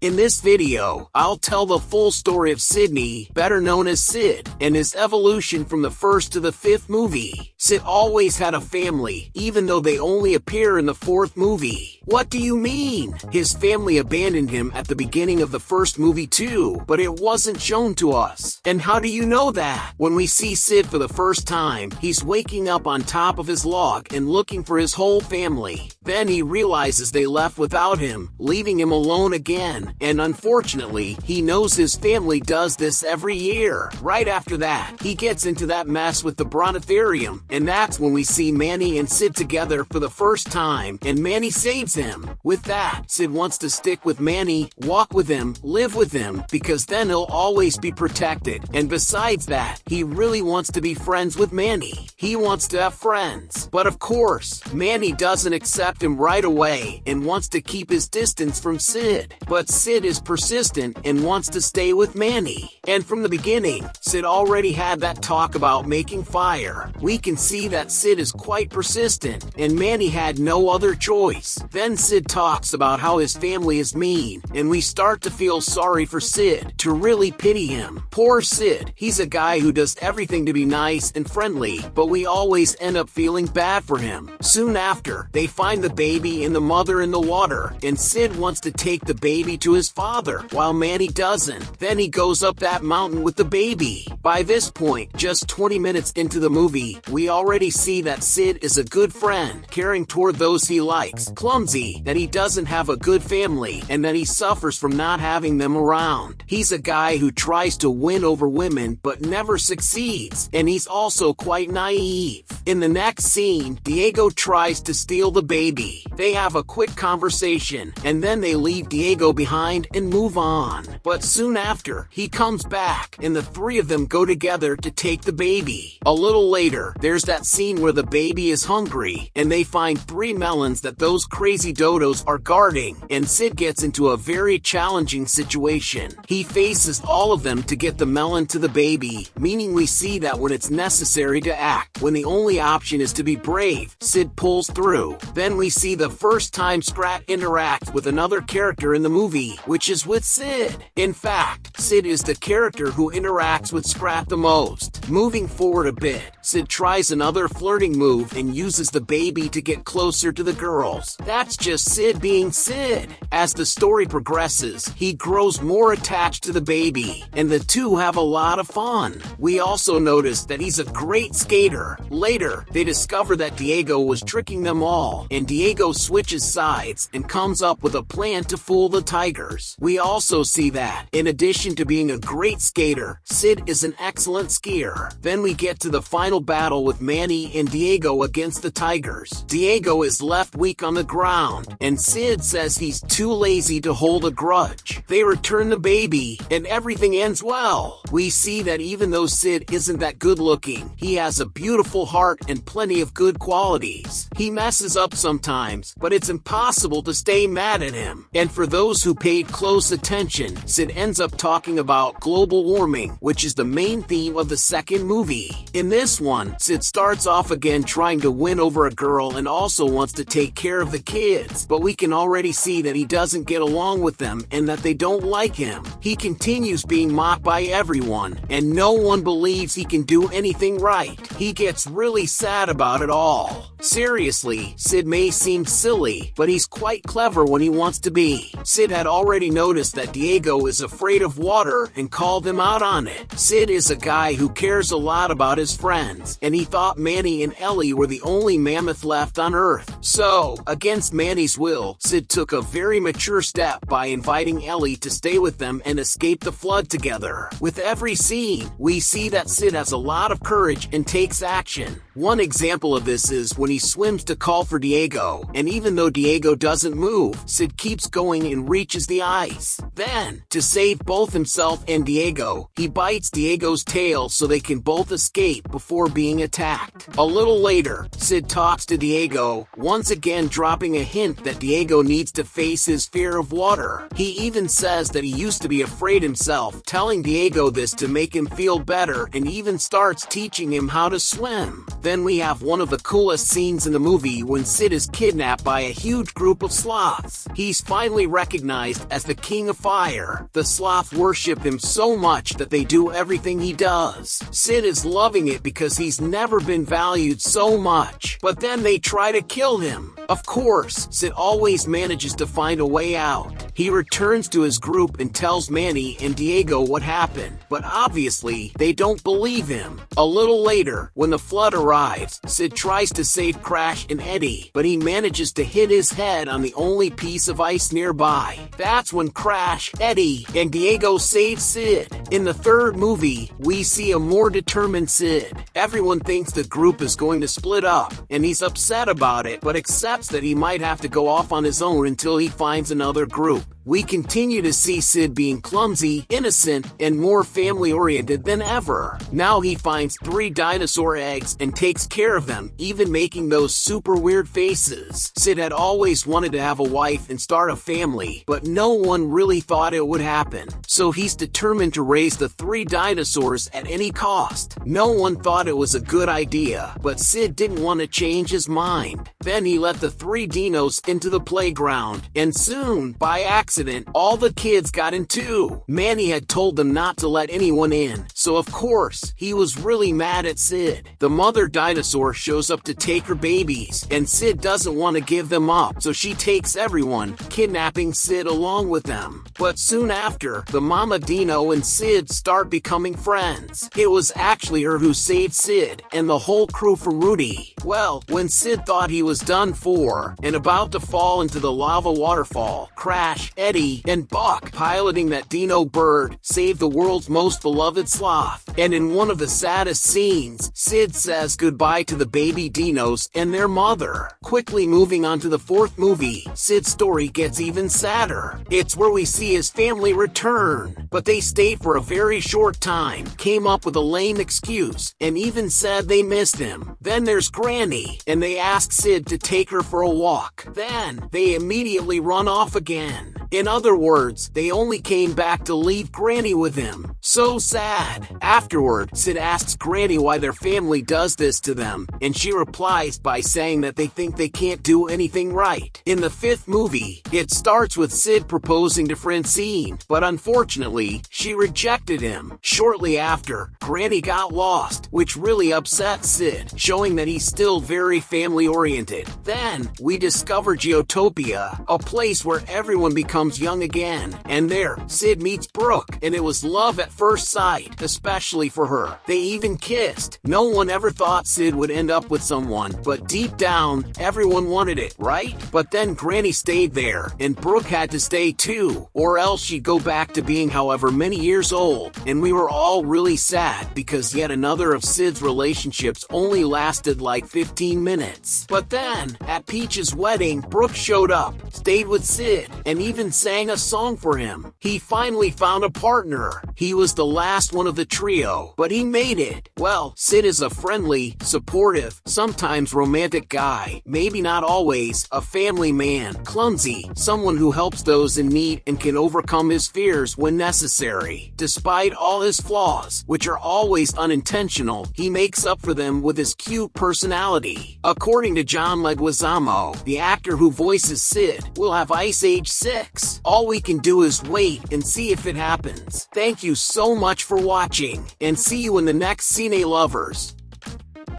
In this video, I'll tell the full story of Sydney, better known as Sid, and his evolution from the first to the fifth movie. Sid always had a family, even though they only appear in the fourth movie. What do you mean? His family abandoned him at the beginning of the first movie too, but it wasn't shown to us. And how do you know that? When we see Sid for the first time, he's waking up on top of his log and looking for his whole family. Then he realizes they left without him, leaving him alone again, and unfortunately, he knows his family does this every year. Right after that, he gets into that mess with the brontotherium, and that's when we see Manny and Sid together for the first time, and Manny saves him. With that, Sid wants to stick with Manny, walk with him, live with him, because then he'll always be protected, and besides that, he really wants to be friends with Manny. He wants to have friends. But of course, Manny doesn't accept him right away and wants to keep his distance from Sid. But Sid is persistent and wants to stay with Manny. And from the beginning, Sid already had that talk about making fire. We can see that Sid is quite persistent, and Manny had no other choice. Then Sid talks about how his family is mean, and we start to feel sorry for Sid, to really pity him. Poor Sid, he's a guy who does everything to be nice and friendly, but we always end up feeling bad for him. Soon after, they find the baby and the mother in the water, and Sid wants to take the baby to his father, while Manny doesn't. Then he goes up that mountain with the baby. By this point, just 20 minutes into the movie, we already see that Sid is a good friend, caring toward those he likes, clumsy, that he doesn't have a good family, and that he suffers from not having them around. He's a guy who tries to win over women but never succeeds, and he's also quite naive. In the next scene, Diego tries to steal the baby. They have a quick conversation, and then they leave Diego behind and move on. But soon after, he comes back, and the three of them go together to take the baby. A little later, there's that scene where the baby is hungry, and they find 3 melons that those crazy dodos are guarding, and Sid gets into a very challenging situation. He faces all of them to get the melon to the baby, meaning we see that when it's necessary to act, when the only option is to be brave, Sid pulls through. Then we see the first time Scrat interacts with another character in the movie, which is with Sid. In fact, Sid is the character who interacts with Scrat the most. Moving forward a bit, Sid tries another flirting move and uses the baby to get closer to the girls. That's just Sid being Sid. As the story progresses, he grows more attached to the baby, and the two have a lot of fun. We also notice that he's a great skater. Later, they discover that Diego was tricking them all, and Diego switches sides and comes up with a plan to fool the tigers. We also see that, in addition to being a great skater, Sid is an excellent skier. Then we get to the final battle with Manny and Diego against the tigers. Diego is left weak on the ground, and Sid says he's too lazy to hold a grudge. They return the baby, and everything ends well. We see that even though Sid isn't that good looking, he has a beautiful heart and plenty of good qualities. He messes up sometimes, but it's impossible to stay mad at him. And for those who paid close attention, Sid ends up talking about global warming, which is the main theme of the second movie. In this one, Sid starts off again trying to win over a girl and also wants to take care of the kids, but we can already see that he doesn't get along with them and that they don't like him. He continues being mocked by everyone, and no one believes he can do anything right. He gets really sad about it all. Seriously, Sid may seem silly, but he's quite clever when he wants to be. Sid had already noticed that Diego is afraid of water and called him out on it. Sid is a guy who cares a lot about his friends, and he thought Manny and Ellie were the only mammoth left on Earth. So, against Manny's will, Sid took a very mature step by inviting Ellie to stay with them and escape the flood together. With every scene, we see that Sid has a lot of courage and takes action. One example of this is when he swims to call for Diego, and even though Diego doesn't move, Sid keeps going and reaches the ice. Then, to save both himself and Diego, he bites Diego's tail so they can both escape before being attacked. A little later, Sid talks to Diego, once again dropping a hint that Diego needs to face his fear of water. He even says that he used to be afraid himself, telling Diego this to make him feel better, and even starts teaching him how to swim. Then we have one of the coolest scenes in the movie when Sid is kidnapped by a huge group of sloths. He's finally recognized as the King of Fire. The sloth worship him so much that they do everything he does. Sid is loving it because he's never been valued so much. But then they try to kill him. Of course, Sid always manages to find a way out. He returns to his group and tells Manny and Diego what happened, but obviously, they don't believe him. A little later, when the flood arrives, Sid tries to save Crash and Eddie, but he manages to hit his head on the only piece of ice nearby. That's when Crash, Eddie, and Diego save Sid. In the third movie, we see a more determined Sid. Everyone thinks the group is going to split up, and he's upset about it, but accepts that he might have to go off on his own until he finds another group. We continue to see Sid being clumsy, innocent, and more family-oriented than ever. Now he finds 3 dinosaur eggs and takes care of them, even making those super weird faces. Sid had always wanted to have a wife and start a family, but no one really thought it would happen. So he's determined to raise the 3 dinosaurs at any cost. No one thought it was a good idea, but Sid didn't want to change his mind. Then he let the 3 dinos into the playground, and soon, by accident, all the kids got in too. Manny had told them not to let anyone in, so of course, he was really mad at Sid. The mother dinosaur shows up to take her babies, and Sid doesn't want to give them up, so she takes everyone, kidnapping Sid along with them. But soon after, the mama dino and Sid start becoming friends. It was actually her who saved Sid, and the whole crew from Rudy. Well, when Sid thought he was done for, and about to fall into the lava waterfall, Crash, Eddie, and Buck, piloting that dino bird, saved the world's most beloved sloth. And in one of the saddest scenes, Sid says goodbye to the baby dinos and their mother. Quickly moving on to the fourth movie, Sid's story gets even sadder. It's where we see his family return, but they stayed for a very short time, came up with a lame excuse, and even said they missed him. Then there's Granny, and they ask Sid to take her for a walk. Then, they immediately run off again. In other words, they only came back to leave Granny with him. So sad. Afterward, Sid asks Granny why their family does this to them, and she replies by saying that they think they can't do anything right. In the fifth movie, it starts with Sid proposing to Francine, but unfortunately, she rejected him. Shortly after, Granny got lost, which really upset Sid, showing that he's still very family-oriented. Then, we discover Geotopia, a place where everyone becomes young again, and there, Sid meets Brooke, and it was love at first sight, especially for her. They even kissed. No one ever thought Sid would end up with someone, but deep down, everyone wanted it, right? But then Granny stayed there, and Brooke had to stay too, or else she'd go back to being however many years old, and we were all really sad because yet another of Sid's relationships only lasted like 15 minutes. But then, at Peach's wedding, Brooke showed up, stayed with Sid, and even sang a song for him. He finally found a partner. He was the last one of the trio, but he made it. Well, Sid is a friendly, supportive, sometimes romantic guy, maybe not always, a family man, clumsy, someone who helps those in need and can overcome his fears when necessary. Despite all his flaws, which are always unintentional, he makes up for them with his cute personality. According to John Leguizamo, the actor who voices Sid, will have Ice Age 6. All we can do is wait and see if it happens. Thank you so much for watching, and see you in the next Cine Lovers.